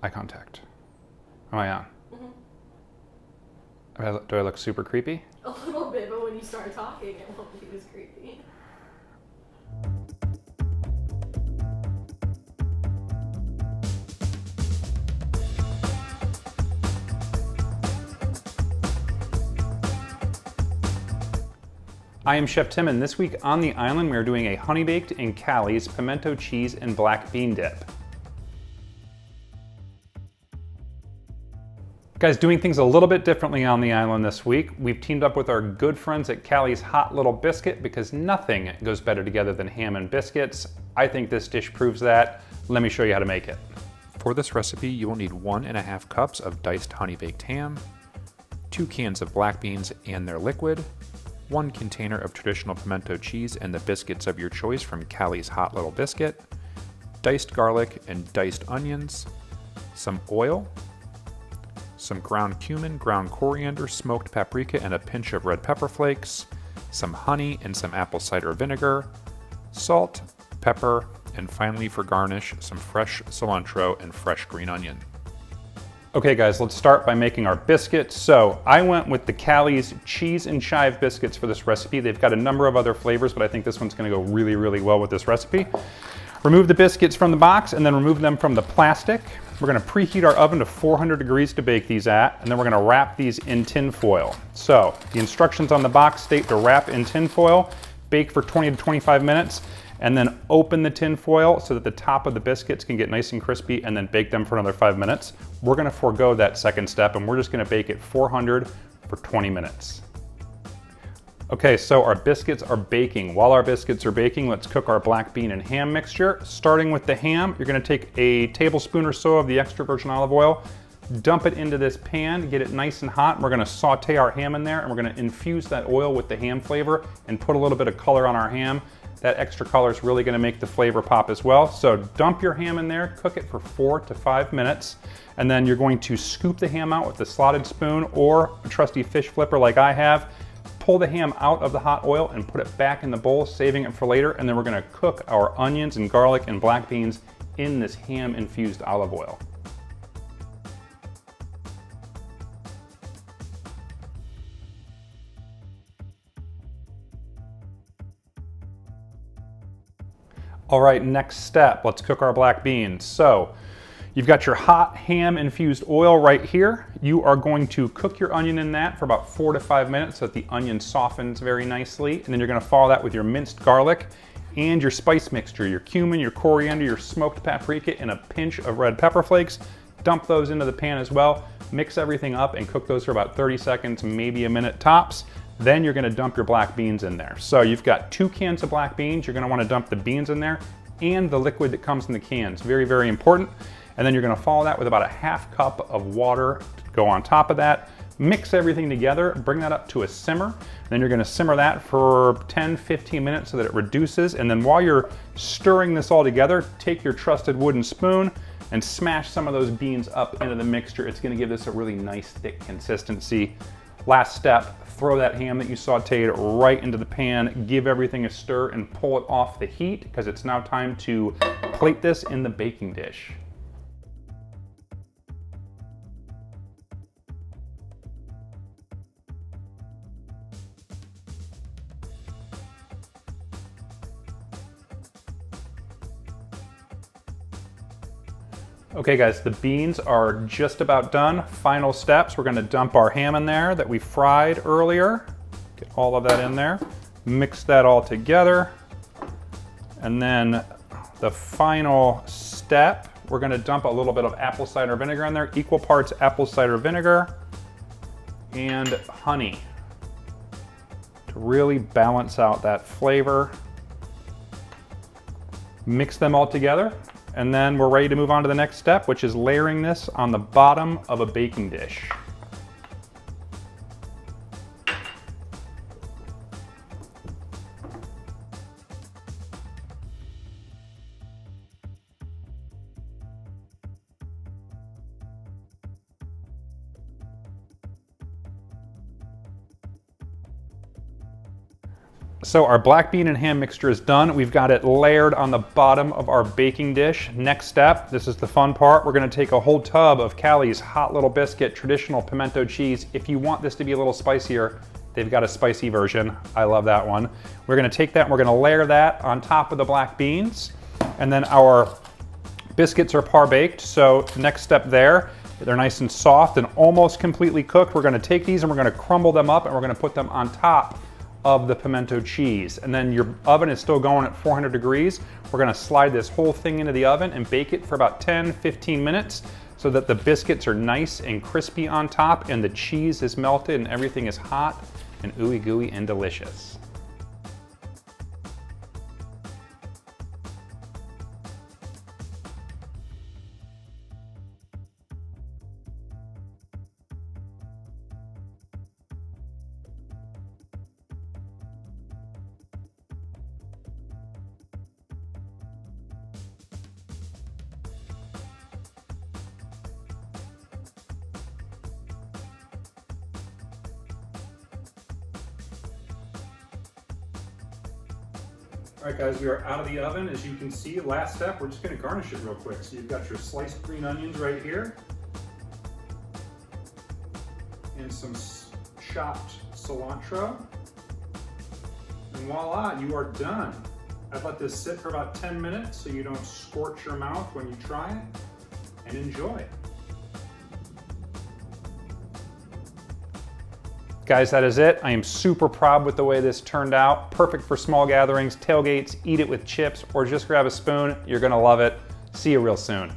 Eye contact. Am I on? Mm-hmm. Do I look super creepy? A little bit, but when you start talking, it won't be as creepy. I am Chef Tim, and this week on the island we are doing a Honeybaked and Callie'S Pimento Cheese and Black Bean Dip. Guys, doing things a little bit differently on the island this week. We've teamed up with our good friends at Callie'S Hot Little Biscuit because nothing goes better together than ham and biscuits. I think this dish proves that. Let me show you how to make it. For this recipe, you will need 1.5 cups of diced honey baked ham, 2 cans of black beans and their liquid, 1 container of traditional pimento cheese and the biscuits of your choice from Callie'S Hot Little Biscuit, diced garlic and diced onions, some oil, some ground cumin, ground coriander, smoked paprika, and a pinch of red pepper flakes, some honey and some apple cider vinegar, salt, pepper, and finally for garnish, some fresh cilantro and fresh green onion. Okay guys, let's start by making our biscuits. So I went with the Callie'S cheese and chive biscuits for this recipe. They've got a number of other flavors, but I think this one's gonna go really, really well with this recipe. Remove the biscuits from the box and then remove them from the plastic. We're gonna preheat our oven to 400 degrees to bake these at, and then we're gonna wrap these in tin foil. So the instructions on the box state to wrap in tin foil, bake for 20 to 25 minutes, and then open the tin foil so that the top of the biscuits can get nice and crispy, and then bake them for another 5 minutes. We're gonna forego that second step, and we're just gonna bake at 400 for 20 minutes. Okay, so our biscuits are baking. While our biscuits are baking, let's cook our black bean and ham mixture. Starting with the ham, you're gonna take a tablespoon or so of the extra virgin olive oil, dump it into this pan, get it nice and hot. We're gonna saute our ham in there, and we're gonna infuse that oil with the ham flavor and put a little bit of color on our ham. That extra color is really gonna make the flavor pop as well. So dump your ham in there, cook it for 4 to 5 minutes, and then you're going to scoop the ham out with a slotted spoon or a trusty fish flipper like I have. Pull the ham out of the hot oil and put it back in the bowl, saving it for later, and then we're gonna cook our onions and garlic and black beans in this ham-infused olive oil. All right, next step, let's cook our black beans. So, you've got your hot ham-infused oil right here. You are going to cook your onion in that for about 4 to 5 minutes so that the onion softens very nicely. And then you're gonna follow that with your minced garlic and your spice mixture, your cumin, your coriander, your smoked paprika, and a pinch of red pepper flakes. Dump those into the pan as well. Mix everything up and cook those for about 30 seconds, maybe a minute tops. Then you're gonna dump your black beans in there. So you've got 2 cans of black beans. You're gonna wanna dump the beans in there and the liquid that comes in the cans. Very, very important. And then you're gonna follow that with about a half cup of water to go on top of that. Mix everything together, bring that up to a simmer. Then you're gonna simmer that for 10, 15 minutes so that it reduces. And then while you're stirring this all together, take your trusted wooden spoon and smash some of those beans up into the mixture. It's gonna give this a really nice thick consistency. Last step, throw that ham that you sauteed right into the pan, give everything a stir and pull it off the heat because it's now time to plate this in the baking dish. Okay guys, the beans are just about done. Final steps, we're gonna dump our ham in there that we fried earlier. Get all of that in there. Mix that all together. And then the final step, we're gonna dump a little bit of apple cider vinegar in there, equal parts apple cider vinegar and honey to really balance out that flavor. Mix them all together. And then we're ready to move on to the next step, which is layering this on the bottom of a baking dish. So our black bean and ham mixture is done. We've got it layered on the bottom of our baking dish. Next step, this is the fun part. We're gonna take a whole tub of Callie's Hot Little Biscuit traditional pimento cheese. If you want this to be a little spicier, they've got a spicy version. I love that one. We're gonna take that and we're gonna layer that on top of the black beans. And then our biscuits are par baked. So next step there, they're nice and soft and almost completely cooked. We're gonna take these and we're gonna crumble them up and we're gonna put them on top of the pimento cheese. And then your oven is still going at 400 degrees. We're gonna slide this whole thing into the oven and bake it for about 10-15 minutes so that the biscuits are nice and crispy on top and the cheese is melted and everything is hot and ooey gooey and delicious. All right guys, we are out of the oven. As you can see, last step, we're just gonna garnish it real quick. So you've got your sliced green onions right here and some chopped cilantro. And voila, you are done. I've let this sit for about 10 minutes so you don't scorch your mouth when you try it, and enjoy. Guys, that is it. I am super proud with the way this turned out. Perfect for small gatherings, tailgates, eat it with chips, or just grab a spoon. You're gonna love it. See you real soon.